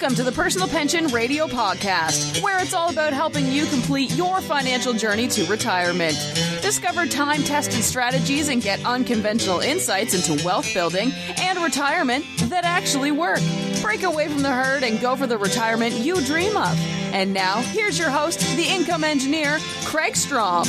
Welcome to the Personal Pension Radio Podcast, where it's all about helping you complete your financial journey to retirement. Discover time-tested strategies and get unconventional insights into wealth building and retirement that actually work. Break away from the herd and go for the retirement you dream of. And now, here's your host, the income engineer, Kraig Strom.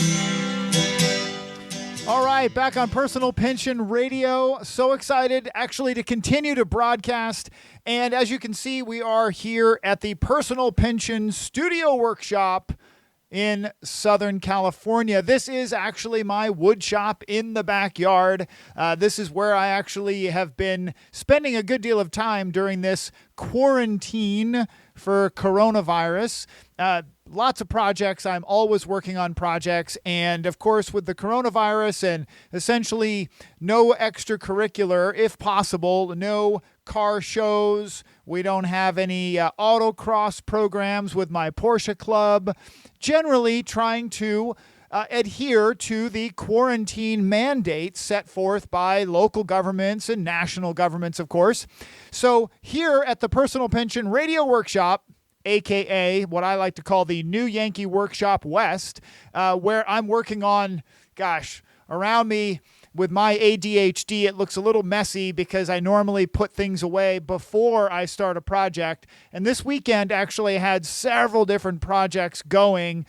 All right, back on Personal Pension Radio. So excited actually to continue to broadcast. And as you can see, we are here at the Personal Pension Studio Workshop in Southern California. This is actually my wood shop in the backyard. This is where I actually have been spending a good deal of time during this quarantine for coronavirus. Lots of projects. I'm always working on projects. And of course, with the coronavirus and essentially no extracurricular, if possible, no car shows. We don't have any autocross programs with my Porsche Club. Generally trying to adhere to the quarantine mandates set forth by local governments and national governments, of course. So here at the Personal Pension Radio Workshop, AKA what I like to call the New Yankee Workshop West, where I'm working on, around me with my ADHD, it looks a little messy because I normally put things away before I start a project. And this weekend actually had several different projects going,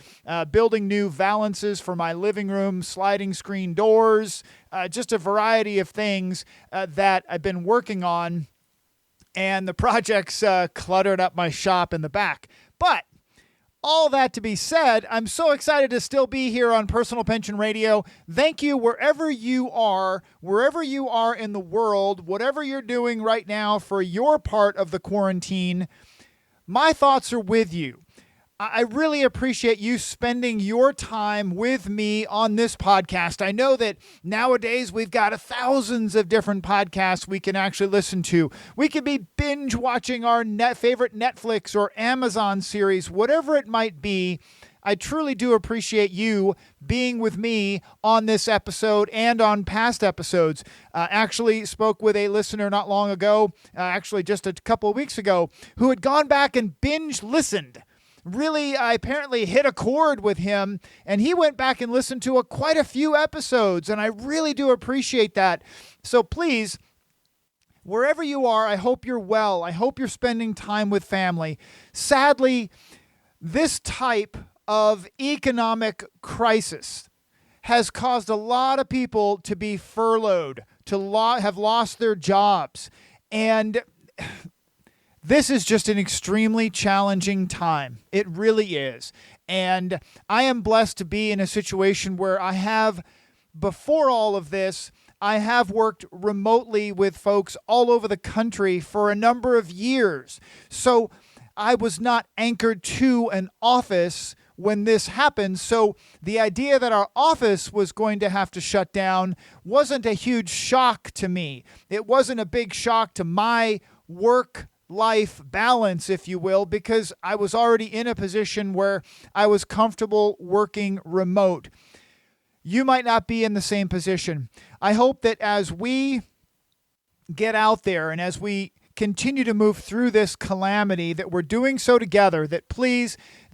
building new valances for my living room, sliding screen doors, just a variety of things that I've been working on. And the projects cluttered up my shop in the back. But all that to be said, I'm so excited to still be here on Personal Pension Radio. Thank you wherever you are in the world, whatever you're doing right now for your part of the quarantine. My thoughts are with you. I really appreciate you spending your time with me on this podcast. I know that nowadays we've got thousands of different podcasts we can actually listen to. We could be binge watching our favorite Netflix or Amazon series, whatever it might be. I truly do appreciate you being with me on this episode and on past episodes. Actually spoke with a listener not long ago, actually just a couple of weeks ago, who had gone back and binge listened. Really, I apparently hit a chord with him, and he went back and listened to quite a few episodes, and I really do appreciate that. So please, wherever you are, I hope you're well. I hope you're spending time with family. Sadly, this type of economic crisis has caused a lot of people to be furloughed, to have lost their jobs, and this is just an extremely challenging time. It really is. And I am blessed to be in a situation where I have, before all of this, I have worked remotely with folks all over the country for a number of years. So I was not anchored to an office when this happened. So the idea that our office was going to have to shut down wasn't a huge shock to me. It wasn't a big shock to my work-life balance, if you will, because I was already in a position where I was comfortable working remote. You might not be in the same position. I hope that as we get out there and as we continue to move through this calamity, that we're doing so together, that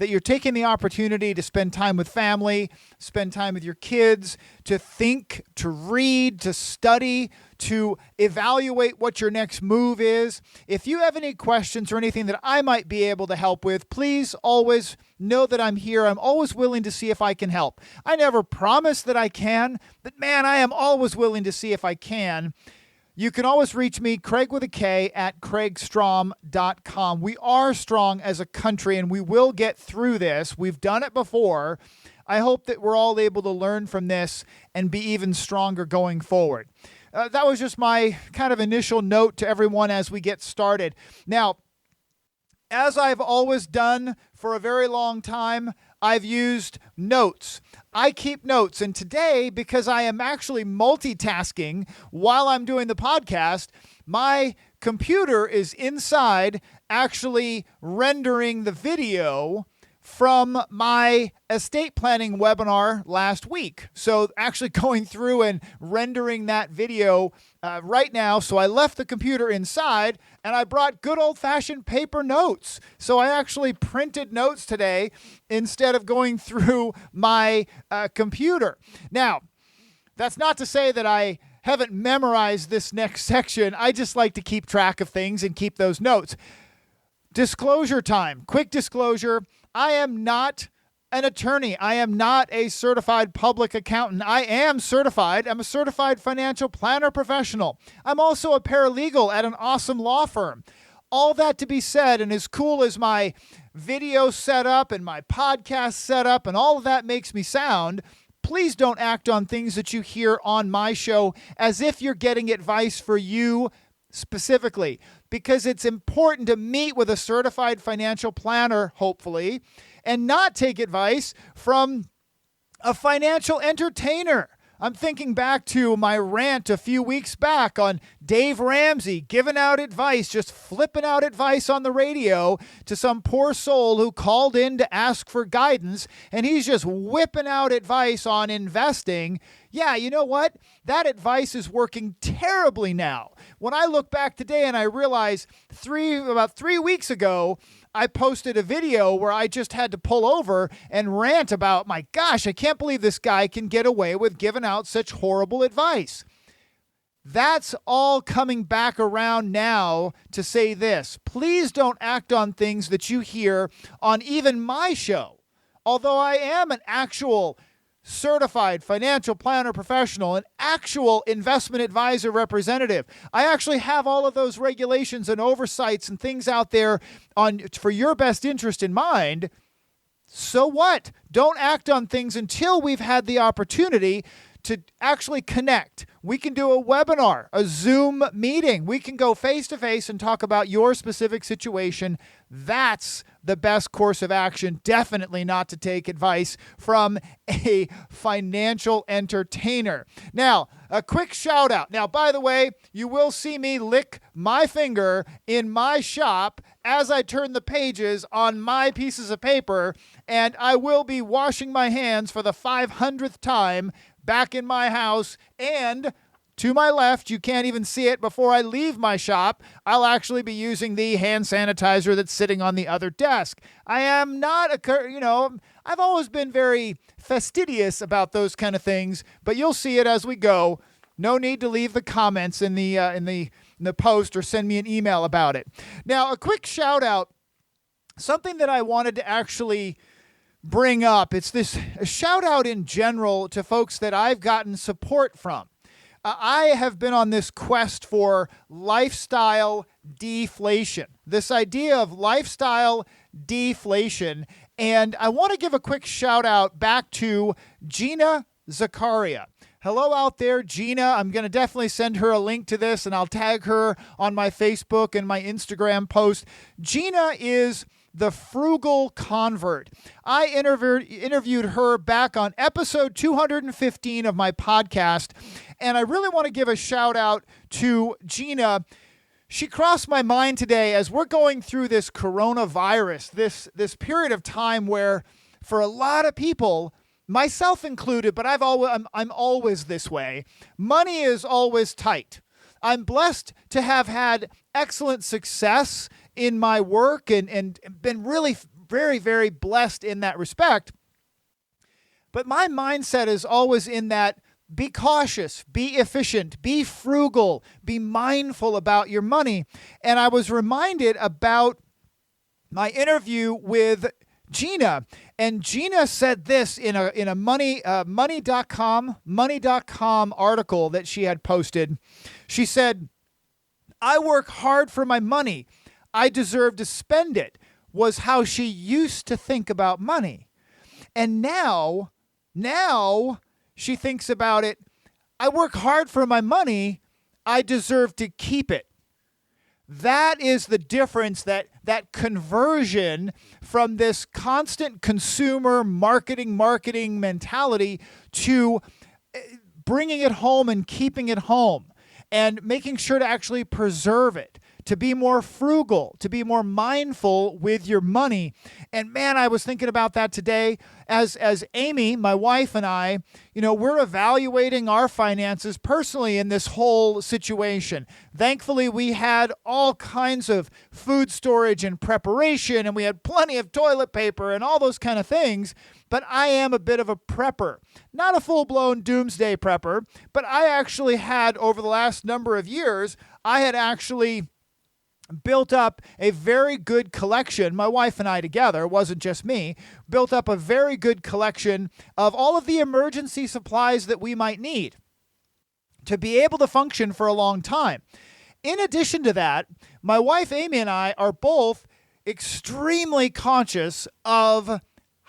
you're taking the opportunity to spend time with family, spend time with your kids, to think, to read, to study, to evaluate what your next move is. If you have any questions or anything that I might be able to help with, please always know that I'm here. I'm always willing to see if I can help. I never promise that I can, but man, I am always willing to see if I can. You can always reach me, Kraig with a K, at kraigstrom.com. We are strong as a country, and we will get through this. We've done it before. I hope that we're all able to learn from this and be even stronger going forward. That was just my kind of initial note to everyone as we get started. Now, as I've always done for a very long time, I've used notes. I keep notes, and today, because I am actually multitasking while I'm doing the podcast, my computer is inside actually rendering the video from my estate planning webinar last week. So actually going through and rendering that video right now. So I left the computer inside and I brought good old-fashioned paper notes. So I actually printed notes today instead of going through my computer. Now, that's not to say that I haven't memorized this next section. I just like to keep track of things and keep those notes. Disclosure time. Quick disclosure. I am not an attorney. I am not a certified public accountant. I am certified. I'm a certified financial planner professional. I'm also a paralegal at an awesome law firm. All that to be said, and as cool as my video setup and my podcast setup and all of that makes me sound, please don't act on things that you hear on my show as if you're getting advice for you specifically, because it's important to meet with a certified financial planner, hopefully, and not take advice from a financial entertainer. I'm thinking back to my rant a few weeks back on Dave Ramsey giving out advice, just flipping out advice on the radio to some poor soul who called in to ask for guidance, and he's just whipping out advice on investing. Yeah, you know what? That advice is working terribly now. When I look back today and I realize about 3 weeks ago, I posted a video where I just had to pull over and rant about, my gosh, I can't believe this guy can get away with giving out such horrible advice. That's all coming back around now to say this. Please don't act on things that you hear on even my show. Although I am an actual certified financial planner professional, an actual investment advisor representative. I actually have all of those regulations and oversights and things out there for your best interest in mind. So what? Don't act on things until we've had the opportunity to actually connect. We can do a webinar, a Zoom meeting. We can go face-to-face and talk about your specific situation. That's the best course of action. Definitely not to take advice from a financial entertainer. Now, a quick shout out. Now, by the way, you will see me lick my finger in my shop as I turn the pages on my pieces of paper, and I will be washing my hands for the 500th time back in my house. And to my left, you can't even see it, before I leave my shop, I'll actually be using the hand sanitizer that's sitting on the other desk. I am not I've always been very fastidious about those kind of things, but you'll see it as we go. No need to leave the comments in the post or send me an email about it. Now, a quick shout out, something that I wanted to actually bring up. It's a shout out in general to folks that I've gotten support from. I have been on this quest for lifestyle deflation, this idea of lifestyle deflation. And I want to give a quick shout out back to Gina Zakaria. Hello out there, Gina. I'm going to definitely send her a link to this, and I'll tag her on my Facebook and my Instagram post. Gina is the frugal convert. I interviewed her back on episode 215 of my podcast, and I really want to give a shout out to Gina. She crossed my mind today as we're going through this coronavirus, this period of time where, for a lot of people, myself included, but I'm always this way, money is always tight. I'm blessed to have had excellent success in my work and been really very, very blessed in that respect. But my mindset is always in that, be cautious, be efficient, be frugal, be mindful about your money. And I was reminded about my interview with Gina, and Gina said this in a money.com article that she had posted. She said, "I work hard for my money. I deserve to spend it," was how she used to think about money. And now she thinks about it, I work hard for my money, I deserve to keep it. That is the difference, that conversion from this constant consumer marketing mentality to bringing it home and keeping it home and making sure to actually preserve it, to be more frugal, to be more mindful with your money. And man, I was thinking about that today as Amy, my wife, and I, we're evaluating our finances personally in this whole situation. Thankfully, we had all kinds of food storage and preparation, and we had plenty of toilet paper and all those kind of things. But I am a bit of a prepper, not a full-blown doomsday prepper, but I actually had, over the last number of years, I had actually built up a very good collection, my wife and I together, it wasn't just me, built up a very good collection of all of the emergency supplies that we might need to be able to function for a long time. In addition to that, my wife Amy and I are both extremely conscious of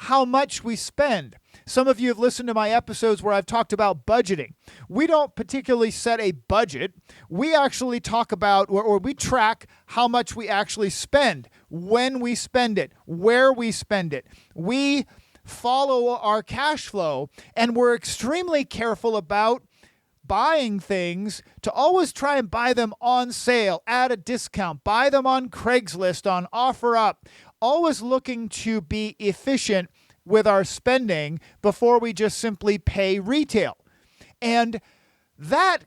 how much we spend. Some of you have listened to my episodes where I've talked about budgeting. We don't particularly set a budget. We actually talk about, or we track how much we actually spend, when we spend it, where we spend it. We follow our cash flow, and we're extremely careful about buying things to always try and buy them on sale, at a discount, buy them on Craigslist, on OfferUp, always looking to be efficient with our spending before we just simply pay retail. And that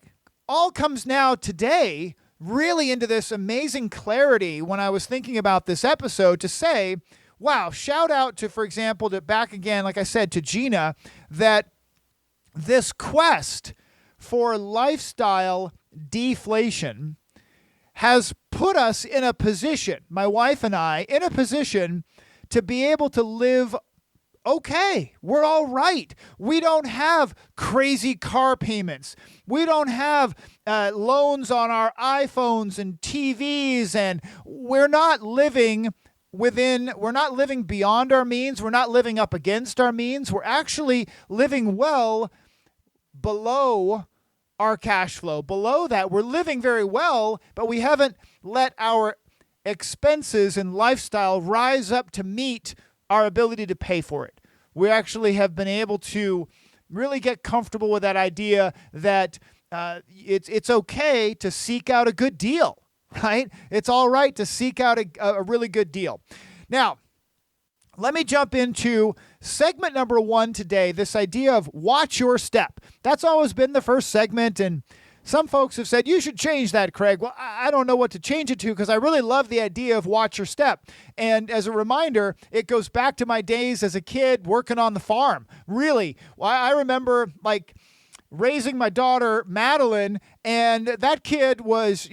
all comes now today really into this amazing clarity when I was thinking about this episode to say, wow, shout out to, for example, back again, like I said, to Gina, that this quest for lifestyle deflation has put us in a position, my wife and I, in a position to be able to live okay. We're all right. We don't have crazy car payments. We don't have loans on our iPhones and TVs, and we're not living beyond our means. We're not living up against our means. We're actually living well below our cash flow. Below that, we're living very well, but we haven't let our expenses and lifestyle rise up to meet our ability to pay for it. We actually have been able to really get comfortable with that idea that it's okay to seek out a good deal, right? It's all right to seek out a really good deal. Now, let me jump into segment number 1 today, this idea of watch your step. That's always been the first segment, and some folks have said, you should change that, Kraig. Well, I don't know what to change it to because I really love the idea of watch your step. And as a reminder, it goes back to my days as a kid working on the farm. Really, I remember raising my daughter, Madeline, and that kid was,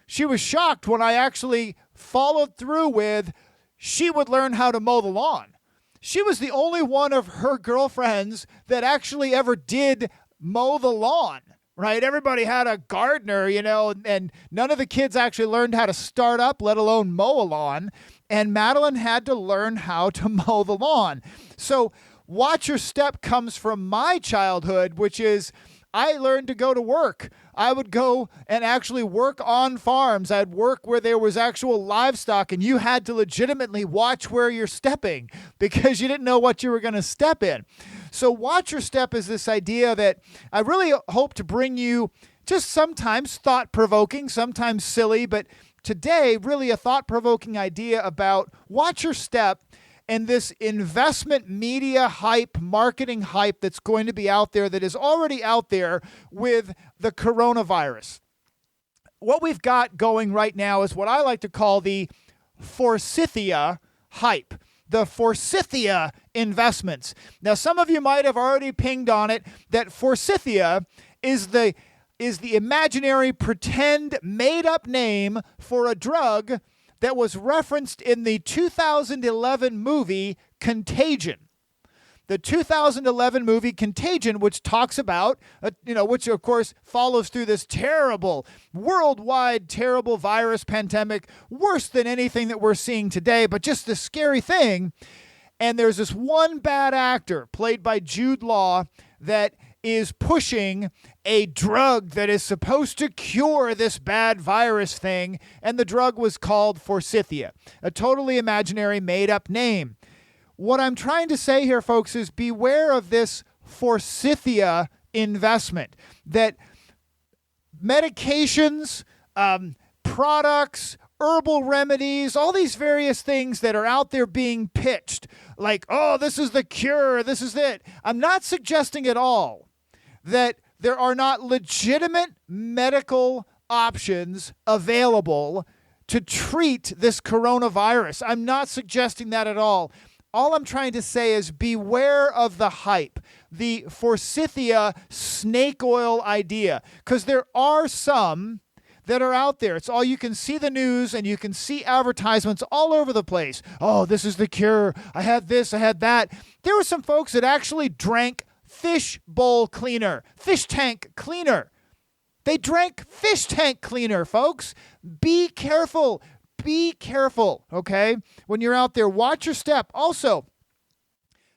she was shocked when I actually followed through with, she would learn how to mow the lawn. She was the only one of her girlfriends that actually ever did mow the lawn, right? Everybody had a gardener, and none of the kids actually learned how to start up, let alone mow a lawn. And Madeline had to learn how to mow the lawn. So watch your step comes from my childhood, which is I learned to go to work. I would go and actually work on farms. I'd work where there was actual livestock, and you had to legitimately watch where you're stepping because you didn't know what you were going to step in. So watch your step is this idea that I really hope to bring you, just sometimes thought-provoking, sometimes silly, but today really a thought-provoking idea about watch your step and this investment media hype, marketing hype that's going to be out there, that is already out there with the coronavirus. What we've got going right now is what I like to call the Forsythia hype, the Forsythia investments. Now, some of you might have already pinged on it that Forsythia is the imaginary, pretend, made-up name for a drug that was referenced in the 2011 movie Contagion. The 2011 movie Contagion, which talks about, which of course follows through this terrible, worldwide terrible virus pandemic, worse than anything that we're seeing today, but just the scary thing. And there's this one bad actor played by Jude Law that is pushing a drug that is supposed to cure this bad virus thing, and the drug was called Forsythia, a totally imaginary, made-up name. What I'm trying to say here, folks, is beware of this Forsythia investment, that medications, products, herbal remedies, all these various things that are out there being pitched. Like, oh, this is the cure, this is it. I'm not suggesting at all that there are not legitimate medical options available to treat this coronavirus. I'm not suggesting that at all. All I'm trying to say is beware of the hype, the Forsythia snake oil idea, because there are some that are out there. It's all, you can see the news and you can see advertisements all over the place. Oh, this is the cure. I had this, I had that. There were some folks that actually drank fish bowl cleaner, fish tank cleaner. They drank fish tank cleaner, folks. Be careful. Be careful, okay? When you're out there, watch your step. Also,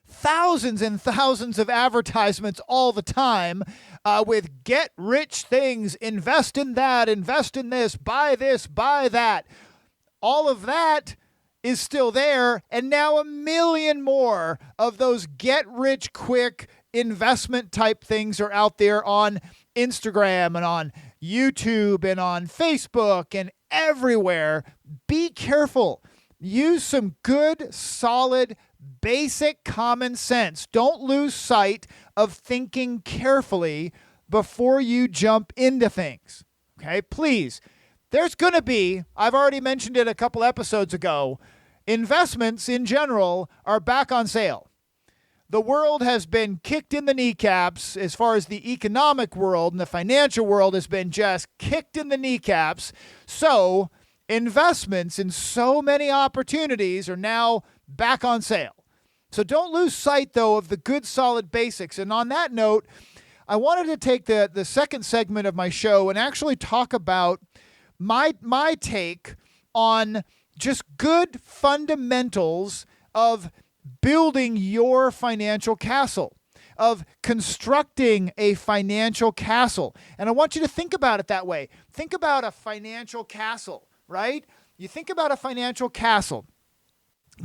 thousands and thousands of advertisements all the time with get rich things, invest in that, invest in this, buy that. All of that is still there, and now a million more of those get rich quick investment type things are out there on Instagram and on YouTube and on Facebook and everywhere. Be careful. Use some good, solid, basic common sense. Don't lose sight of thinking carefully before you jump into things. Okay, please. There's going to be, I've already mentioned it a couple episodes ago, investments in general are back on sale. The world has been kicked in the kneecaps as far as the economic world, and the financial world has been just kicked in the kneecaps. So investments in so many opportunities are now back on sale. So don't lose sight, though, of the good, solid basics. And on that note, I wanted to take the second segment of my show and actually talk about my take on just good fundamentals of building your financial castle, of constructing a financial castle. And I want you to think about it that way. Think about a financial castle, right? You think about a financial castle.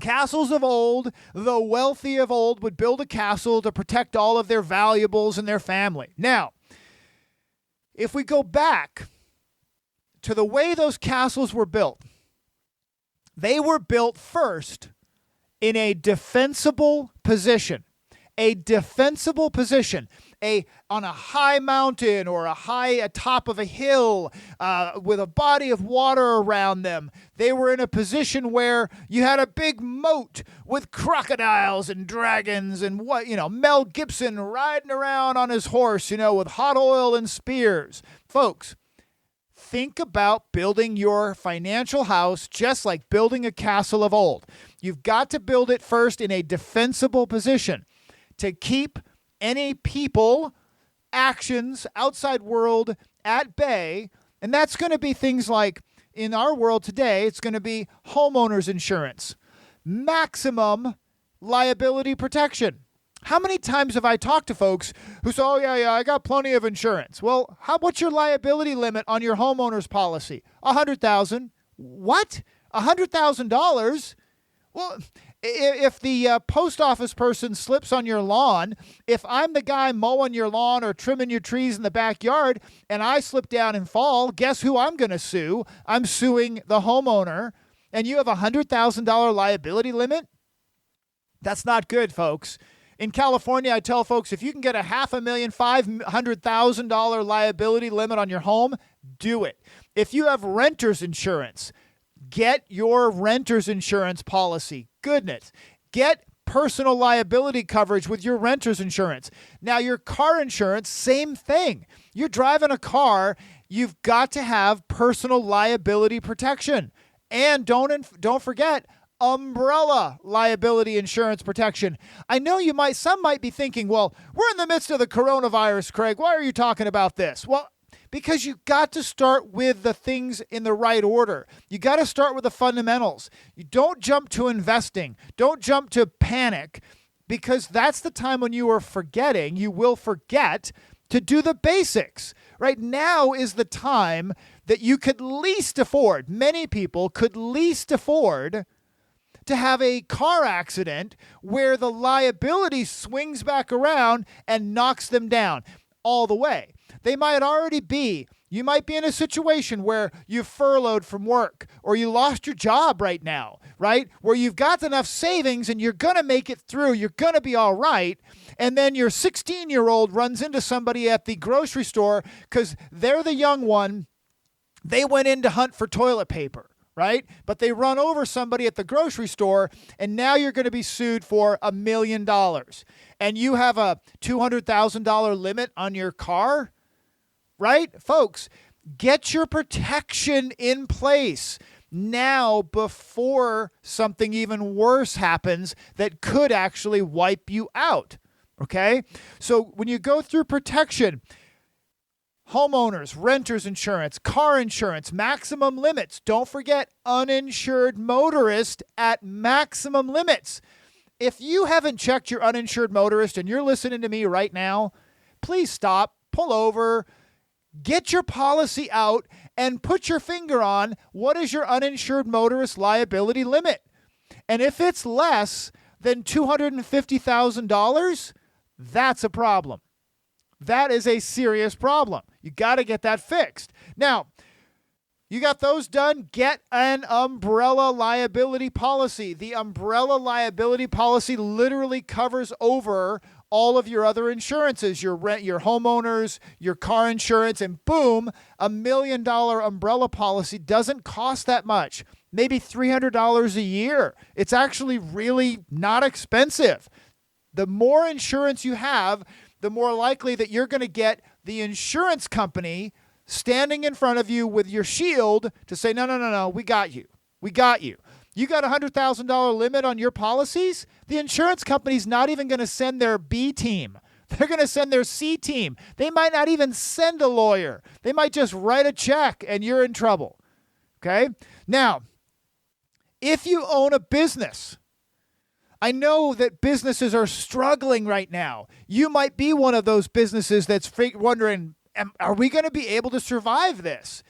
Castles of old, the wealthy of old would build a castle to protect all of their valuables and their family. Now, if we go back to the way those castles were built, they were built first in a defensible position, on a high mountain or a high atop of a hill with a body of water around them. They were in a position where you had a big moat with crocodiles and dragons and Mel Gibson riding around on his horse, with hot oil and spears. Folks, think about building your financial house just like building a castle of old. You've got to build it first in a defensible position to keep any people, actions, outside world at bay. And that's going to be things like, in our world today, it's going to be homeowners insurance, maximum liability protection. How many times have I talked to folks who say, oh, yeah, I got plenty of insurance. Well, what's your liability limit on your homeowner's policy? $100,000. What? $100,000? Well, if the post office person slips on your lawn, if I'm the guy mowing your lawn or trimming your trees in the backyard and I slip down and fall, guess who I'm going to sue? I'm suing the homeowner, and you have a $100,000 liability limit? That's not good, folks. In California, I tell folks, if you can get a $500,000, $500,000 liability limit on your home, do it. If you have renter's insurance, get your renter's insurance policy. Goodness. Get personal liability coverage with your renter's insurance. Now, your car insurance, same thing. You're driving a car, you've got to have personal liability protection. And don't forget, umbrella liability insurance protection. I know some might be thinking, well, we're in the midst of the coronavirus, Kraig. Why are you talking about this? Well, because you got to start with the things in the right order. You got to start with the fundamentals. You don't jump to investing. Don't jump to panic, because that's the time when you will forget to do the basics. Right now is the time that you could least afford, many people could least afford to have a car accident where the liability swings back around and knocks them down all the way. They might already be, You might be in a situation where you're furloughed from work or you lost your job right now, right? Where you've got enough savings and you're going to make it through. You're going to be all right. And then your 16-year-old runs into somebody at the grocery store because they're the young one. They went in to hunt for toilet paper, right? But they run over somebody at the grocery store, and now you're going to be sued for $1 million. And you have a $200,000 limit on your car, right? Folks, get your protection in place now before something even worse happens that could actually wipe you out, okay? So when you go through protection, homeowners, renters insurance, car insurance, maximum limits. Don't forget uninsured motorist at maximum limits. If you haven't checked your uninsured motorist and you're listening to me right now, please stop, pull over, get your policy out, and put your finger on what is your uninsured motorist liability limit. And if it's less than $250,000, that's a problem. That is a serious problem. You got to get that fixed. Now, you got those done, get an umbrella liability policy. The umbrella liability policy literally covers over all of your other insurances, your rent, your homeowners, your car insurance, and boom, $1 million umbrella policy doesn't cost that much. Maybe $300 a year. It's actually really not expensive. The more insurance you have, the more likely that you're going to get the insurance company standing in front of you with your shield to say, no, we got you. We got you. You got a $100,000 limit on your policies? The insurance company's not even going to send their B team. They're going to send their C team. They might not even send a lawyer. They might just write a check and you're in trouble. Okay? Now, if you own a business, I know that businesses are struggling right now. You might be one of those businesses that's wondering, are we going to be able to survive this?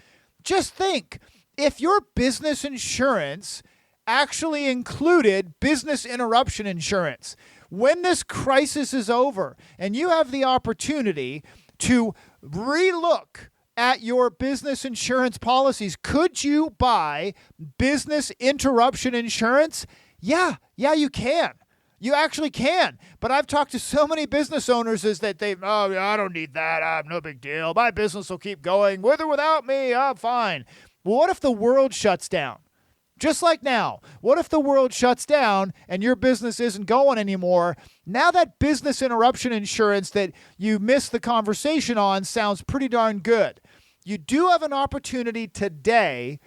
Just think, if your business insurance actually included business interruption insurance, when this crisis is over and you have the opportunity to relook at your business insurance policies, could you buy business interruption insurance? Yeah, you can. You actually can. But I've talked to so many business owners is that I don't need that. No big deal. My business will keep going. With or without me, I'm fine. Well, what if the world shuts down? Just like now. What if the world shuts down and your business isn't going anymore? Now that business interruption insurance that you missed the conversation on sounds pretty darn good. You do have an opportunity today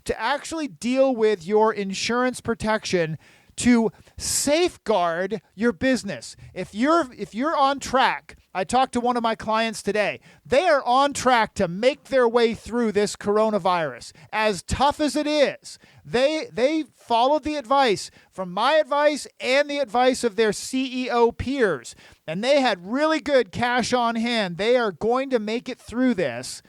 to actually deal with your insurance protection to safeguard your business. If you're on track, I talked to one of my clients today. They are on track to make their way through this coronavirus. As tough as it is, they followed the advice from my advice and the advice of their CEO peers, and they had really good cash on hand. They are going to make it through this.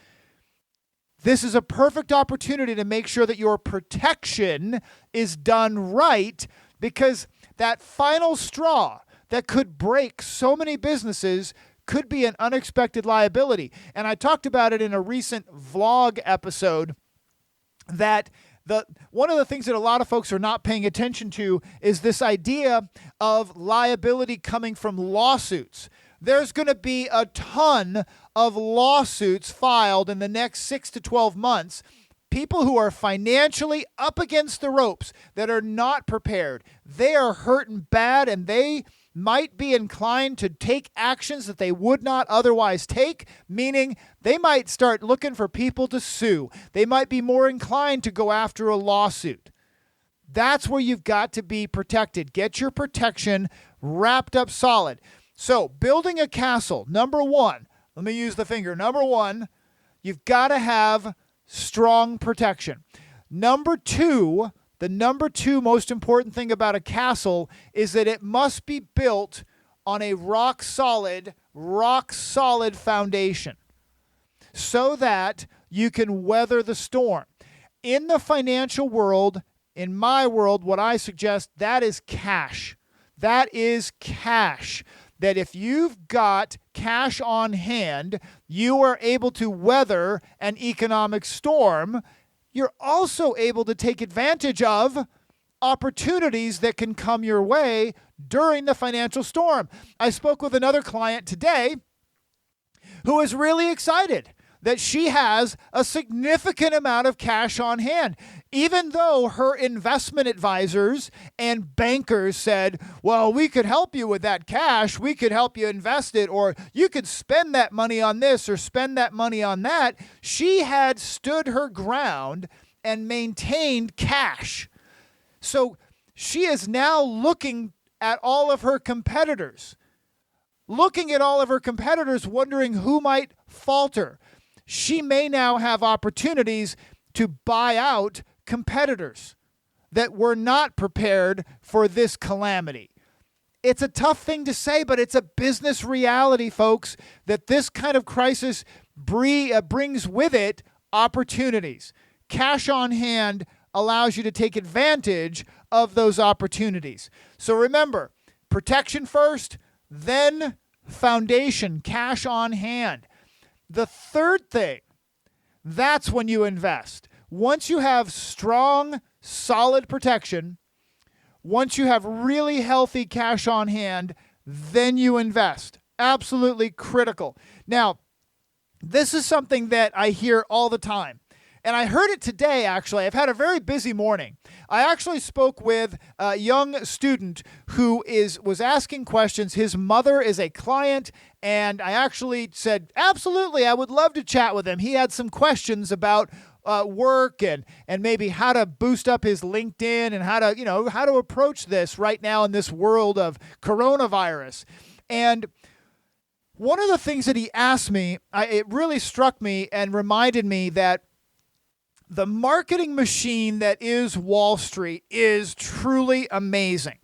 This is a perfect opportunity to make sure that your protection is done right, because that final straw that could break so many businesses could be an unexpected liability. And I talked about it in a recent vlog episode that one of the things that a lot of folks are not paying attention to is this idea of liability coming from lawsuits. There's going to be a ton of lawsuits filed in the next 6 to 12 months. People who are financially up against the ropes, that are not prepared, they are hurting bad, and they might be inclined to take actions that they would not otherwise take, meaning they might start looking for people to sue. They might be more inclined to go after a lawsuit. That's where you've got to be protected. Get your protection wrapped up solid. So, building a castle, number one, let me use the finger. Number one, you've got to have strong protection. Number two, the number two most important thing about a castle is that it must be built on a rock solid foundation so that you can weather the storm. In the financial world, in my world, what I suggest, that is cash. That is cash. that if you've got cash on hand, you are able to weather an economic storm. You're also able to take advantage of opportunities that can come your way during the financial storm. I spoke with another client today who is really excited that she has a significant amount of cash on hand, even though her investment advisors and bankers said, well, we could help you with that cash. We could help you invest it, or you could spend that money on this or spend that money on that. She had stood her ground and maintained cash. So she is now looking at all of her competitors, wondering who might falter. She may now have opportunities to buy out competitors that were not prepared for this calamity. It's a tough thing to say, but it's a business reality, folks, that this kind of crisis brings with it opportunities. Cash on hand allows you to take advantage of those opportunities. So remember, protection first, then foundation, cash on hand. The third thing, that's when you invest. Once you have strong, solid protection, once you have really healthy cash on hand, then you invest. Absolutely critical. Now, this is something that I hear all the time. And I heard it today, actually. I've had a very busy morning. I actually spoke with a young student who was asking questions. His mother is a client, and I actually said, absolutely, I would love to chat with him. He had some questions about work and maybe how to boost up his LinkedIn and how to approach this right now in this world of coronavirus. And one of the things that he asked me, it really struck me and reminded me that the marketing machine that is Wall Street is truly amazing.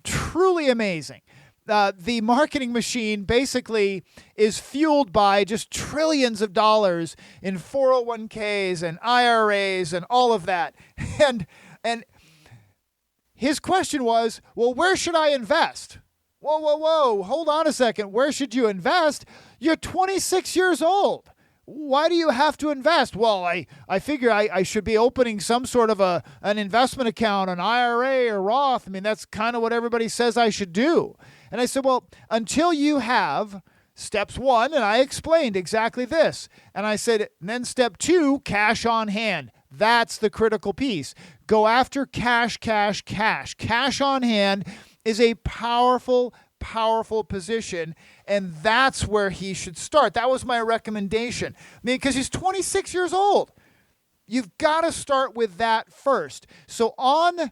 Truly amazing. The marketing machine basically is fueled by just trillions of dollars in 401ks and IRAs and all of that. And his question was, well, where should I invest? Whoa. Hold on a second. Where should you invest? You're 26 years old. Why do you have to invest? Well, I figure I should be opening some sort of an investment account, an IRA or Roth. I mean, that's kind of what everybody says I should do. And I said, well, until you have steps 1, and I explained exactly this. And I said, and then step 2, cash on hand. That's the critical piece. Go after cash. Cash on hand is a powerful position, and that's where he should start. That was my recommendation. I mean, because he's 26 years old. You've got to start with that first. So on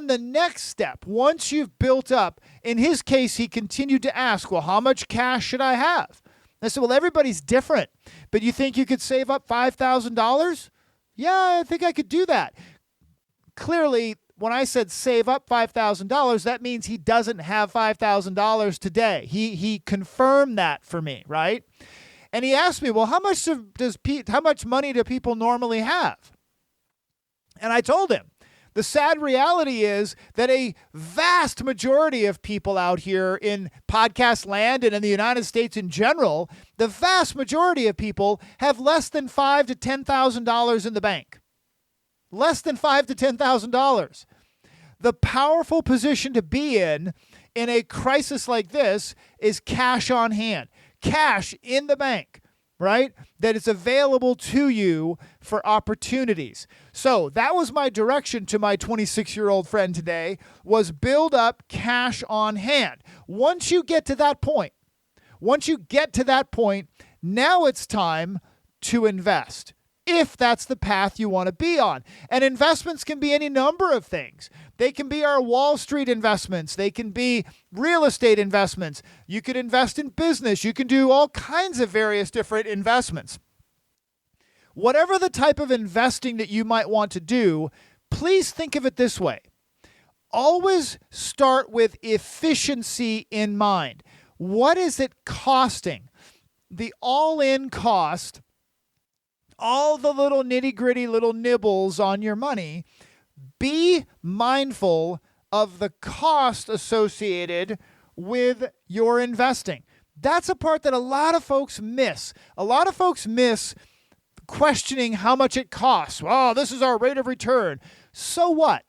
the next step, once you've built up, in his case, he continued to ask, well, how much cash should I have? I said, well, everybody's different, but you think you could save up $5,000? Yeah, I think I could do that. Clearly, when I said save up $5,000, that means he doesn't have $5,000 today. He confirmed that for me, right? And he asked me, well, how much money do people normally have? And I told him, the sad reality is that a vast majority of people out here in podcast land and in the United States in general, the vast majority of people have less than $5,000 to $10,000 in the bank. Less than $5,000 to $10,000. The powerful position to be in a crisis like this is cash on hand, cash in the bank, right? That is available to you for opportunities. So that was my direction to my 26-year-old friend today, was build up cash on hand. Once you get to that point, now it's time to invest, if that's the path you want to be on. And investments can be any number of things. They can be our Wall Street investments. They can be real estate investments. You could invest in business. You can do all kinds of various different investments. Whatever the type of investing that you might want to do, please think of it this way. Always start with efficiency in mind. What is it costing? The all-in cost, all the little nitty-gritty little nibbles on your money. Be mindful of the cost associated with your investing. That's a part that a lot of folks miss. A lot of folks miss questioning how much it costs. Oh, this is our rate of return. So what?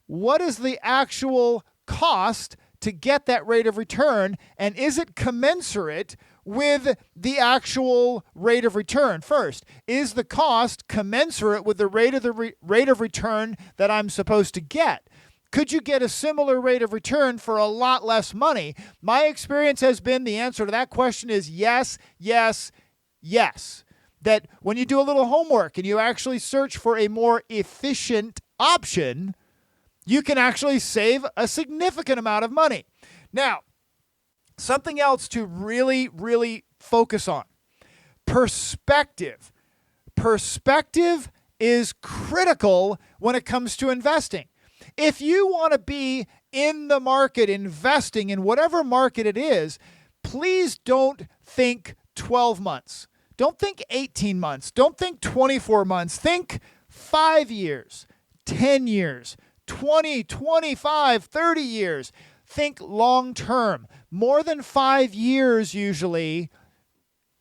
What is the actual cost to get that rate of return, and is it commensurate with the actual rate of return? First, is the cost commensurate with the rate of return that I'm supposed to get? Could you get a similar rate of return for a lot less money? My experience has been the answer to that question is yes, yes, yes. That when you do a little homework and you actually search for a more efficient option, you can actually save a significant amount of money. Now, something else to really, really focus on. Perspective. Perspective is critical when it comes to investing. If you want to be in the market investing in whatever market it is, please don't think 12 months. Don't think 18 months. Don't think 24 months. Think 5 years, 10 years, 20, 25, 30 years. Think long term. More than 5 years usually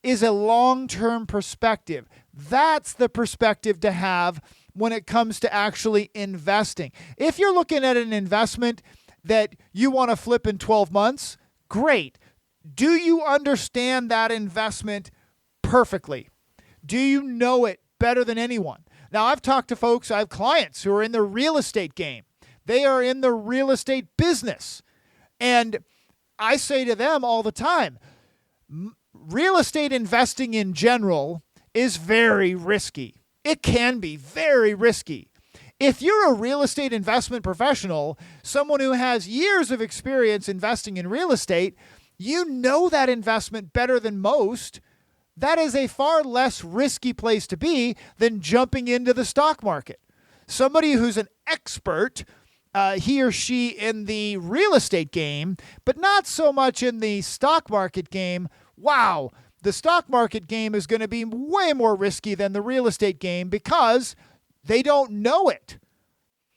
is a long-term perspective. That's the perspective to have when it comes to actually investing. If you're looking at an investment that you want to flip in 12 months, great. Do you understand that investment perfectly? Do you know it better than anyone? Now, I've talked to folks, I have clients who are in the real estate game. They are in the real estate business. And I say to them all the time, real estate investing in general is very risky. It can be very risky. If you're a real estate investment professional, someone who has years of experience investing in real estate, you know that investment better than most. That is a far less risky place to be than jumping into the stock market. Somebody who's an expert, he or she in the real estate game, but not so much in the stock market game. Wow, the stock market game is going to be way more risky than the real estate game because they don't know it.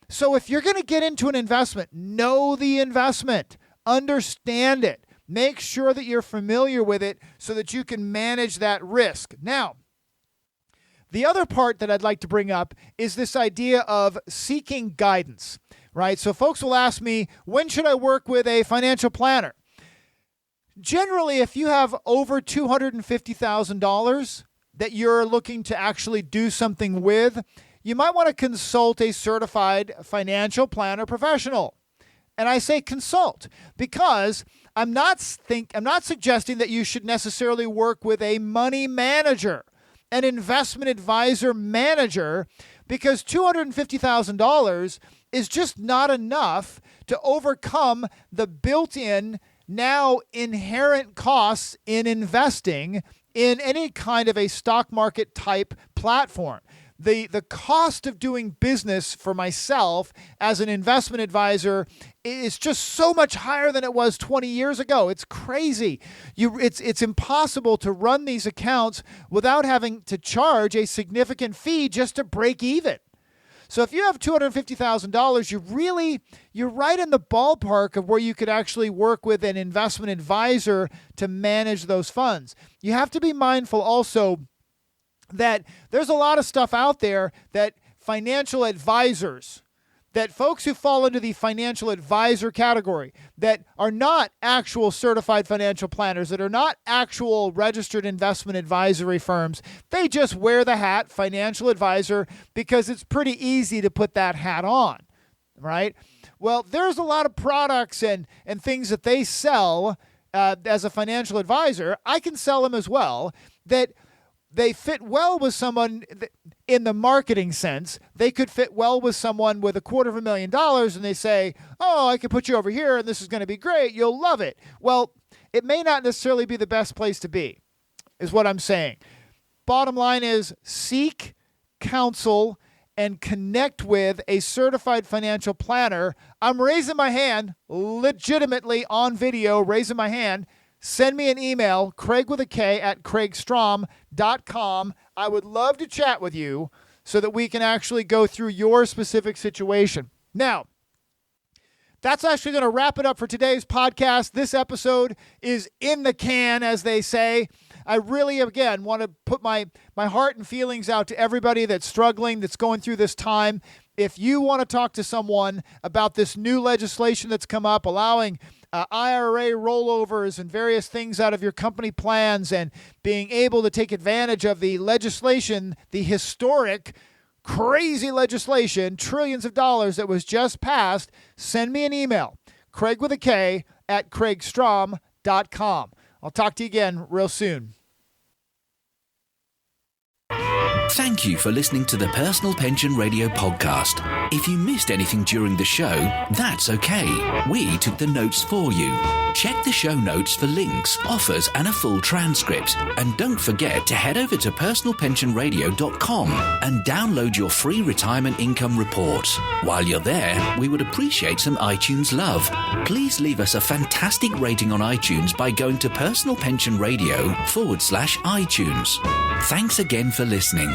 So if you're going to get into an investment, know the investment, understand it. Make sure that you're familiar with it so that you can manage that risk. Now, the other part that I'd like to bring up is this idea of seeking guidance, right? So folks will ask me, when should I work with a financial planner? Generally, if you have over $250,000 that you're looking to actually do something with, you might want to consult a certified financial planner professional. And I say consult because I'm not suggesting that you should necessarily work with a money manager, an investment advisor manager, because $250,000 is just not enough to overcome the built-in, now inherent costs in investing in any kind of a stock market type platform. The cost of doing business for myself as an investment advisor is just so much higher than it was 20 years ago. It's crazy. It's impossible to run these accounts without having to charge a significant fee just to break even. So if you have $250,000, you're right in the ballpark of where you could actually work with an investment advisor to manage those funds. You have to be mindful also that there's a lot of stuff out there that financial advisors, that folks who fall into the financial advisor category, that are not actual certified financial planners, that are not actual registered investment advisory firms, they just wear the hat financial advisor because it's pretty easy to put that hat on, right? Well, there's a lot of products and things that they sell as a financial advisor. I can sell them as well, that they fit well with someone in the marketing sense. They could fit well with someone with $250,000 and they say, oh, I can put you over here and this is going to be great. You'll love it. Well, it may not necessarily be the best place to be, is what I'm saying. Bottom line is seek counsel and connect with a certified financial planner. I'm raising my hand, legitimately on video, raising my hand. Send me an email, Kraig with a K at kraigstrom.com. I would love to chat with you so that we can actually go through your specific situation. Now, that's actually going to wrap it up for today's podcast. This episode is in the can, as they say. I really, again, want to put my heart and feelings out to everybody that's struggling, that's going through this time. If you want to talk to someone about this new legislation that's come up, allowing IRA rollovers and various things out of your company plans and being able to take advantage of the legislation, the historic, crazy legislation, trillions of dollars that was just passed, send me an email, Kraig with a K at kraigstrom.com. I'll talk to you again real soon. Thank you for listening to the Personal Pension Radio podcast. If you missed anything during the show, that's okay. We took the notes for you. Check the show notes for links, offers, and a full transcript. And don't forget to head over to personalpensionradio.com and download your free retirement income report. While you're there, we would appreciate some iTunes love. Please leave us a fantastic rating on iTunes by going to personalpensionradio.com/iTunes. Thanks again for listening.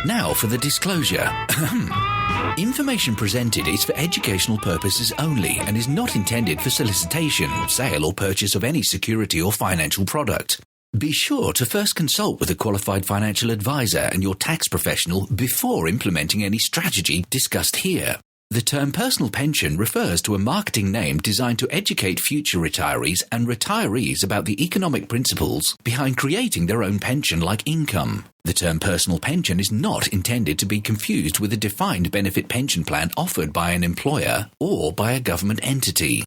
Now for the disclosure. Information presented is for educational purposes only and is not intended for solicitation, sale or purchase of any security or financial product. Be sure to first consult with a qualified financial advisor and your tax professional before implementing any strategy discussed here. The term personal pension refers to a marketing name designed to educate future retirees and retirees about the economic principles behind creating their own pension-like income. The term personal pension is not intended to be confused with a defined benefit pension plan offered by an employer or by a government entity.